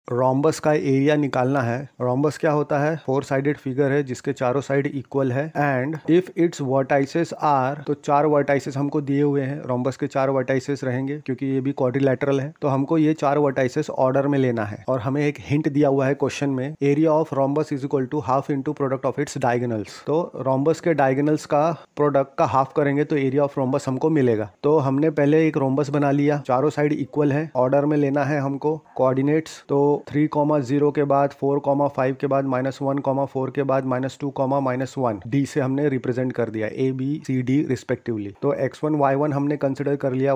Rhombus का area निकालना है। रोम्बस क्या होता है? फोर साइडेड फिगर है जिसके चारों साइड इक्वल है and if its vertices are, तो चार वर्टाइसेस हमको दिए हुए हैं। रोम्बस के चार वर्टाइसेस रहेंगे क्योंकि ये भी क्वाड्रिलैटरल है, तो हमको ये चार वर्टाइसेस ऑर्डर में लेना है। और हमें एक हिंट दिया हुआ है क्वेश्चन में, area of rhombus is equal to half into product of its diagonals. तो रोम्बस के डायगोनल्स का प्रोडक्ट का हाफ करेंगे तो एरिया ऑफ रोम्बस हमको मिलेगा। तो हमने पहले एक रोम्बस बना लिया, चारों साइड इक्वल है, ऑर्डर में लेना है हमको कोऑर्डिनेट्स। तो 3,0 के बाद 4,5 के बाद -1,4 के बाद -2,-1 डी से हमने रिप्रेजेंट कर दिया A B C D respectively. तो x1 y1 हमने कंसिडर कर लिया,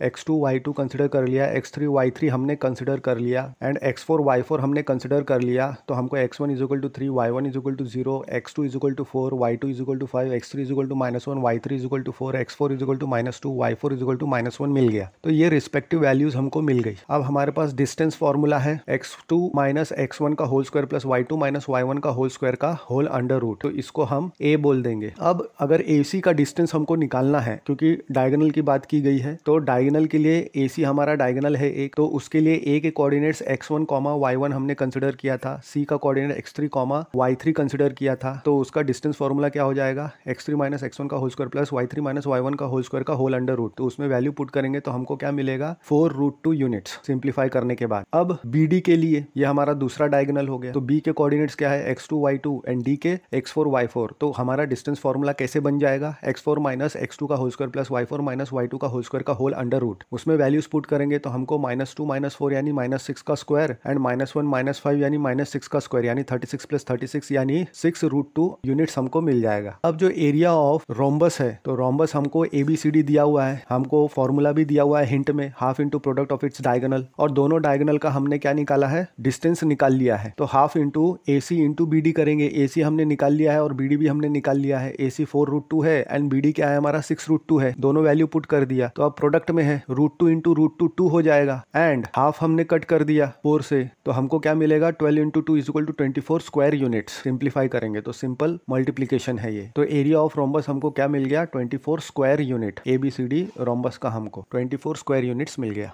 x2 y2 कंसिडर कर लिया, x3 y3 हमने कंसिडर कर लिया एंड x4 y4 हमने कंसिडर कर लिया। तो हमको x1 is equal to 3, y1 is equal to 0, x2 is equal to 4, y2 is equal to 5, x3 is equal to -1, y3 is equal to 4, x4 is equal to -2, y4 is equal to -1 मिल गया। तो ये respective values हमको मिल गई। अब हमारे पास distance formula है x2 minus x1 का whole square plus y2 minus y1 का होल स्क्वायर का होल अंडर रूट। तो इसको हम a बोल देंगे। अब अगर AC का डिस्टेंस हमको निकालना है, क्योंकि डायगोनल की बात की गई है, तो डायगोनल के लिए AC हमारा डायगोनल है एक, तो उसके लिए a के कोऑर्डिनेट्स x1, y1 हमने कंसिडर किया था, c का कोऑर्डिनेट x3, y3 कंसिडर किया था। तो उसका डिस्टेंस फॉर्मूला क्या हो जाएगा? x3 माइनस x1 का whole square plus y3 minus y1 का होल स्क्वायर का होल अंडर रूट। तो उसमें वैल्यू पुट करेंगे तो हमको क्या मिलेगा? 4√2 यूनिट्स सिंप्लीफाई करने के बाद। अब BD के लिए ये हमारा दूसरा डायगोनल हो गया, तो B के कोऑर्डिनेट्स क्या है? x2 y2 एंड D के x4 y4। तो हमारा डिस्टेंस फॉर्मूला कैसे बन जाएगा? x4 माइनस x2 का whole square plus y4 minus y2 का होल स्क्वायर का होल अंडर रूट। उसमें वैल्यूज पुट करेंगे तो हमको -2 -4 यानी -6 का स्क्वायर एंड -1 -5 यानी -6 का स्क्वायर यानी 36 प्लस 36 यानी 6√2 यूनिट्स हमको मिल जाएगा। अब जो एरिया ऑफ रोम्बस है, तो रोम्बस हमको ABCD दिया हुआ है, हमको फॉर्मूला भी दिया हुआ है हिंट में, half into product of its diagonal, और दोनों डायगोनल का हमने क्या निकाला है? डिस्टेंस निकाल लिया है। तो half into AC into BD करेंगे। AC हमने निकाल लिया है और BD भी हमने निकाल लिया है। AC 4√2 है एंड BD क्या है हमारा? 6√2 है। दोनों वैल्यू पुट कर दिया तो अब प्रोडक्ट में है √2 इंटू √2 2 हो जाएगा एंड हाफ हमने कट कर दिया 4 से, तो हमको क्या मिलेगा? 12 into 2 is equal to 24 square units. Simplify करेंगे तो सिंपल मल्टीप्लीकेशन है ये। तो एरिया ऑफ रोम्बस हमको क्या मिल गया? 24 स्क्वायर यूनिट। ABCD रोम्बस का हमको 24 स्क्वायर यूनिट्स मिल गया।